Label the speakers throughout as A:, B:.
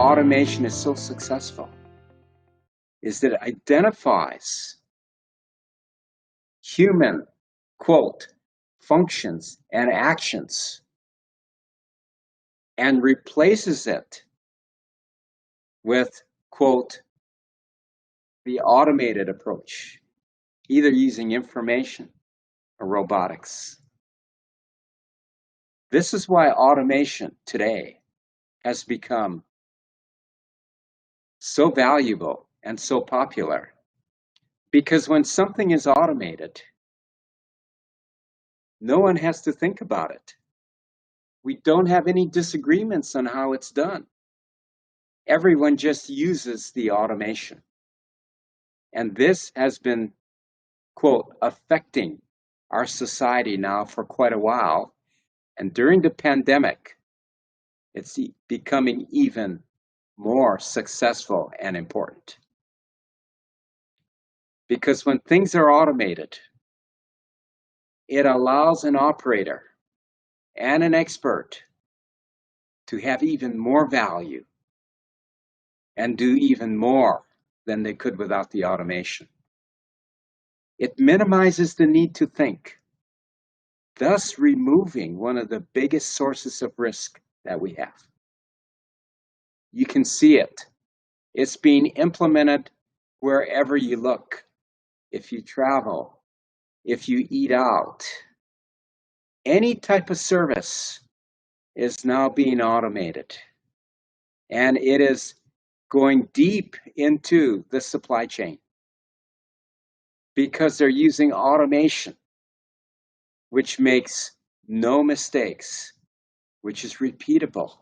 A: automation is so successful is that it identifies human, quote, functions and actions and replaces it with, quote, the automated approach, either using information or robotics. This is why automation today has become so valuable and so popular. Because when something is automated, no one has to think about it. We don't have any disagreements on how it's done. Everyone just uses the automation. And this has been, quote, affecting our society now for quite a while. And during the pandemic, it's becoming even more successful and important. Because when things are automated, it allows an operator and an expert to have even more value and do even more than they could without the automation. It minimizes the need to think, thus removing one of the biggest sources of risk that we have. You can see it. It's being implemented wherever you look. If you travel, if you eat out, any type of service is now being automated. And it is going deep into the supply chain because they're using automation, which makes no mistakes, which is repeatable.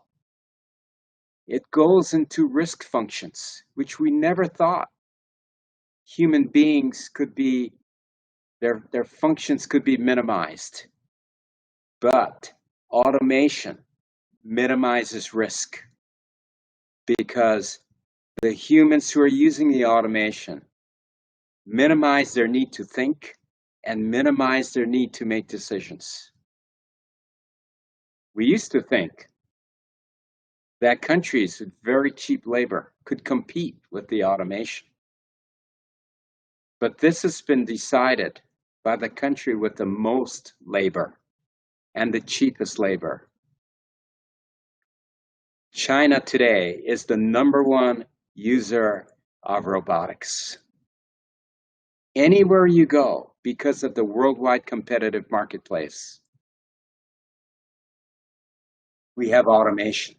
A: It goes into risk functions, which we never thought human beings could be, their functions could be minimized. But automation minimizes risk because the humans who are using the automation minimize their need to think and minimize their need to make decisions. We used to think that countries with very cheap labor could compete with the automation. But this has been decided by the country with the most labor and the cheapest labor. China today is the #1 user of robotics. Anywhere you go, because of the worldwide competitive marketplace, we have automation.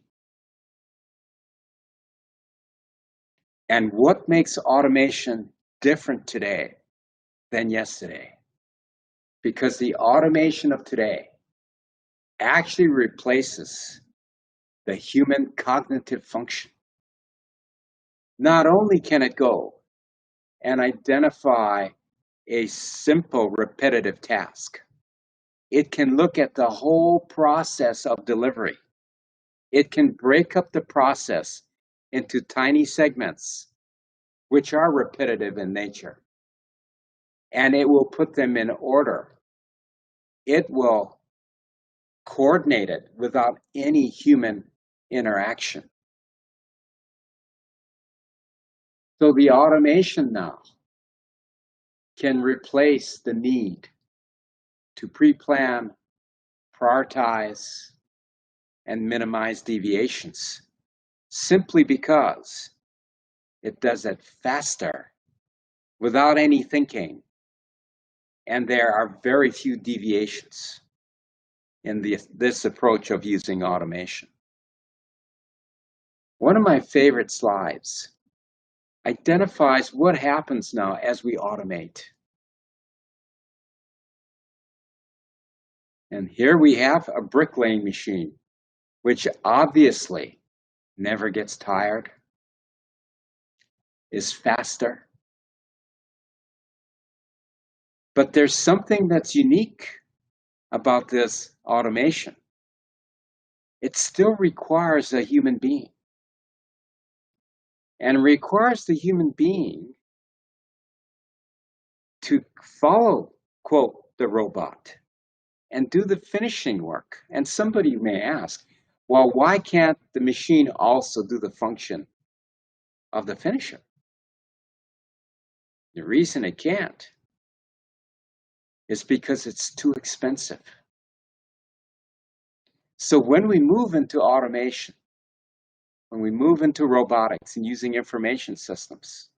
A: And what makes automation different today than yesterday? Because the automation of today actually replaces the human cognitive function. Not only can it go and identify a simple repetitive task, it can look at the whole process of delivery. It can break up the process into tiny segments, which are repetitive in nature, and it will put them in order. It will coordinate it without any human interaction. So the automation now can replace the need to pre-plan, prioritize, and minimize deviations, simply because it does it faster without any thinking. And there are very few deviations in this approach of using automation. One of my favorite slides identifies what happens now as we automate. And here we have a bricklaying machine, which obviously never gets tired, is faster. But there's something that's unique about this automation. It still requires a human being. And requires the human being to follow, quote, the robot and do the finishing work. And somebody may ask, Well, why can't the machine also do the function of the finisher? The reason it can't is because it's too expensive. So when we move into automation, when we move into robotics and using information systems,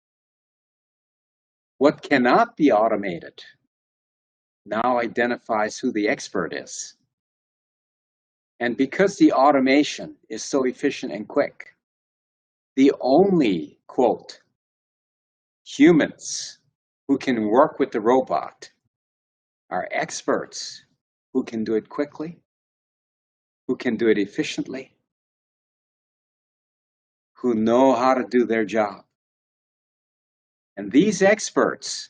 A: what cannot be automated now identifies who the expert is. And because the automation is so efficient and quick, the only, quote, humans who can work with the robot are experts who can do it quickly, who can do it efficiently, who know how to do their job. And these experts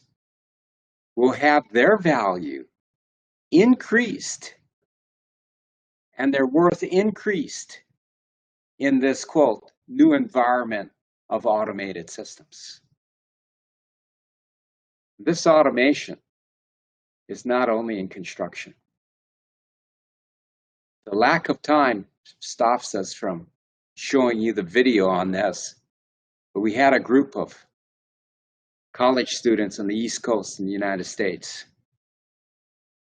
A: will have their value increased and their worth increased in this, quote, new environment of automated systems. This automation is not only in construction. The lack of time stops us from showing you the video on this, but we had a group of college students on the East Coast in the United States.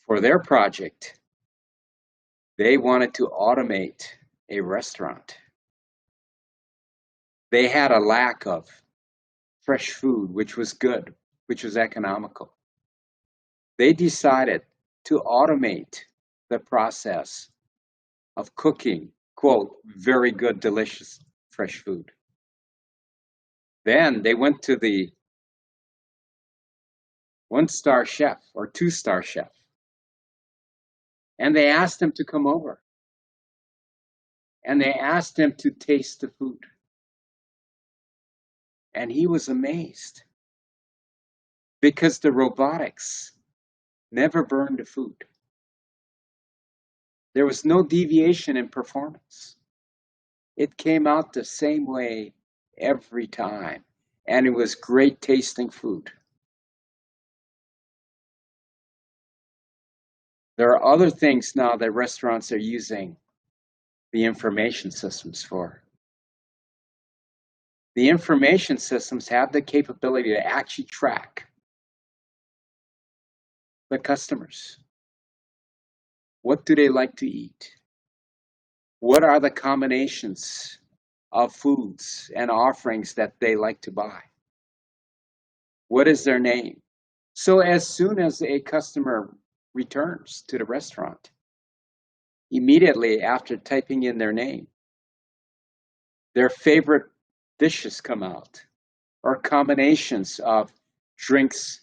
A: For their project, they wanted to automate a restaurant. They had a lack of fresh food, which was good, which was economical. They decided to automate the process of cooking, quote, very good, delicious, fresh food. Then they went to the one-star chef or two-star chef, and they asked him to come over. And they asked him to taste the food. And he was amazed because the robotics never burned the food. There was no deviation in performance. It came out the same way every time, and it was great tasting food. There are other things now that restaurants are using the information systems for. The information systems have the capability to actually track the customers. What do they like to eat? What are the combinations of foods and offerings that they like to buy? What is their name? So as soon as a customer returns to the restaurant, immediately after typing in their name, their favorite dishes come out, or combinations of drinks,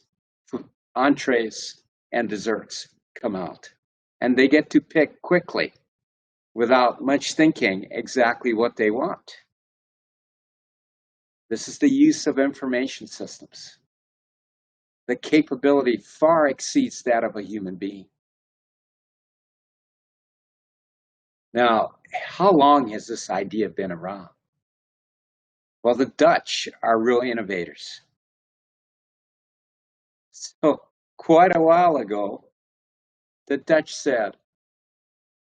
A: entrees, and desserts come out. And they get to pick quickly, without much thinking, exactly what they want. This is the use of information systems. The capability far exceeds that of a human being. Now, how long has this idea been around? Well, the Dutch are real innovators. So quite a while ago, the Dutch said,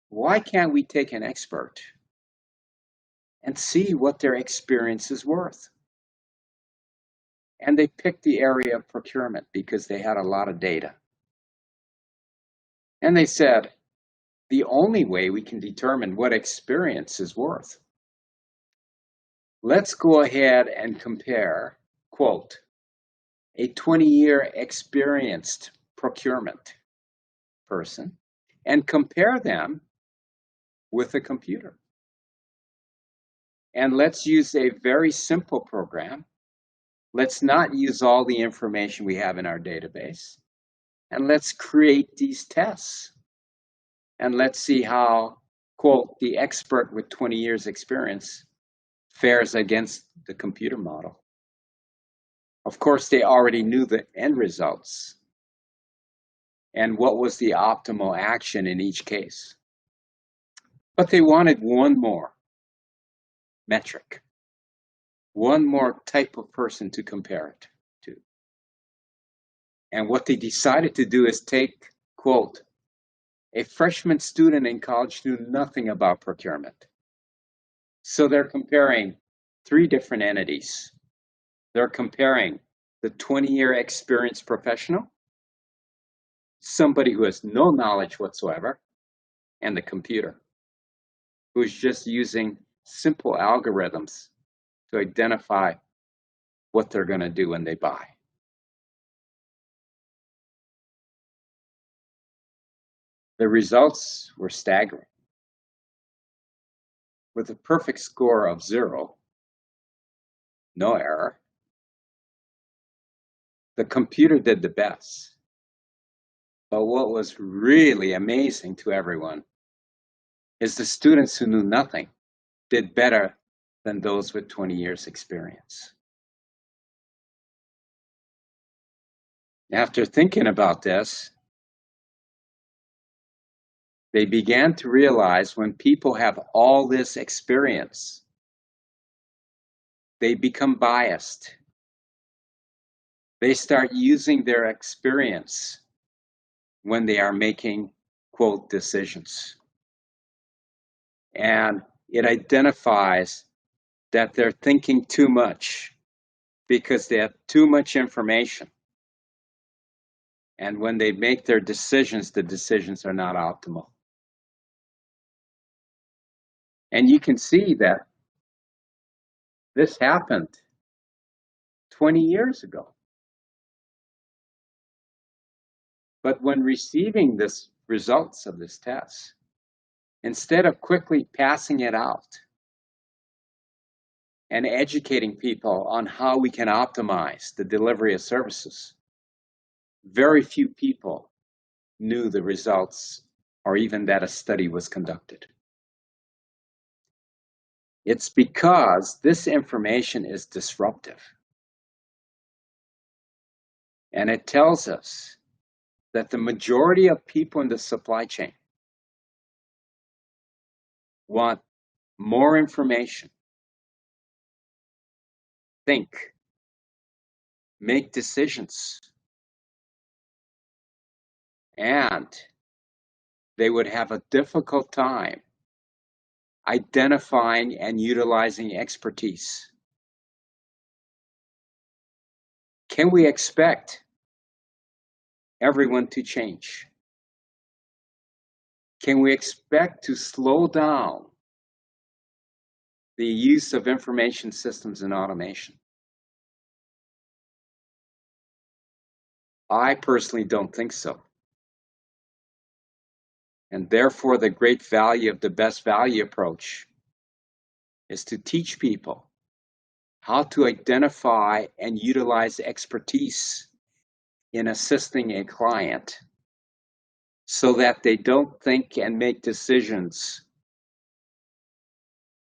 A: why can't we take an expert and see what their experience is worth? And they picked the area of procurement because they had a lot of data. And they said, the only way we can determine what experience is worth, let's go ahead and compare, quote, a 20-year experienced procurement person and compare them with a computer. And let's use a very simple program. Let's not use all the information we have in our database. And let's create these tests. And let's see how, quote, the expert with 20 years experience fares against the computer model. Of course, they already knew the end results and what was the optimal action in each case. But they wanted one more metric, one more type of person to compare it to. And what they decided to do is take, quote, a freshman student in college who knew nothing about procurement. So they're comparing 3 different entities. They're comparing the 20-year experienced professional, somebody who has no knowledge whatsoever, and the computer, who's just using simple algorithms to identify what they're going to do when they buy. The results were staggering. With a perfect score of 0, no error, the computer did the best. But what was really amazing to everyone is the students who knew nothing did better than those with 20 years experience. After thinking about this, they began to realize when people have all this experience, they become biased. They start using their experience when they are making, quote, decisions. And it identifies that they're thinking too much because they have too much information. And when they make their decisions, the decisions are not optimal. And you can see that this happened 20 years ago. But when receiving this results of this test, instead of quickly passing it out and educating people on how we can optimize the delivery of services, very few people knew the results or even that a study was conducted. It's because this information is disruptive. And it tells us that the majority of people in the supply chain want more information, think, make decisions, and they would have a difficult time identifying and utilizing expertise. Can we expect everyone to change? Can we expect to slow down the use of information systems and automation? I personally don't think so. And therefore, the great value of the best value approach is to teach people how to identify and utilize expertise in assisting a client so that they don't think and make decisions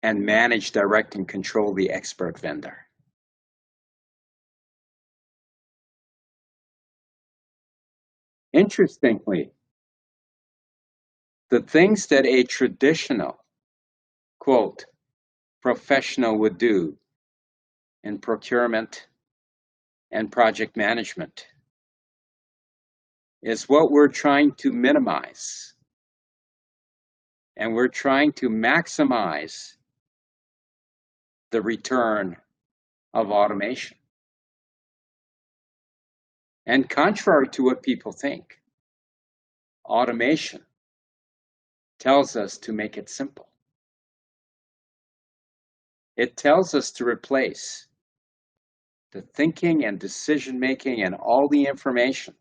A: and manage, direct, and control the expert vendor. Interestingly, the things that a traditional, quote, professional would do in procurement and project management is what we're trying to minimize. And we're trying to maximize the return of automation. And contrary to what people think, automation tells us to make it simple. It tells us to replace the thinking and decision-making and all the information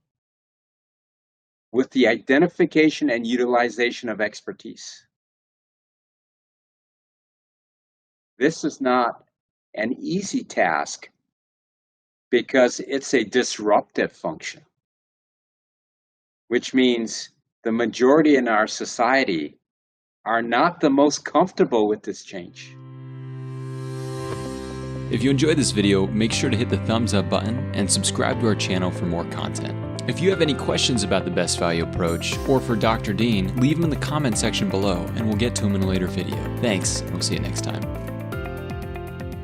A: with the identification and utilization of expertise. This is not an easy task because it's a disruptive function, which means the majority in our society are not the most comfortable with this change.
B: If you enjoyed this video, make sure to hit the thumbs up button and subscribe to our channel for more content. If you have any questions about the best value approach or for Dr. Dean, leave them in the comment section below and we'll get to them in a later video. Thanks, and we'll see you next time.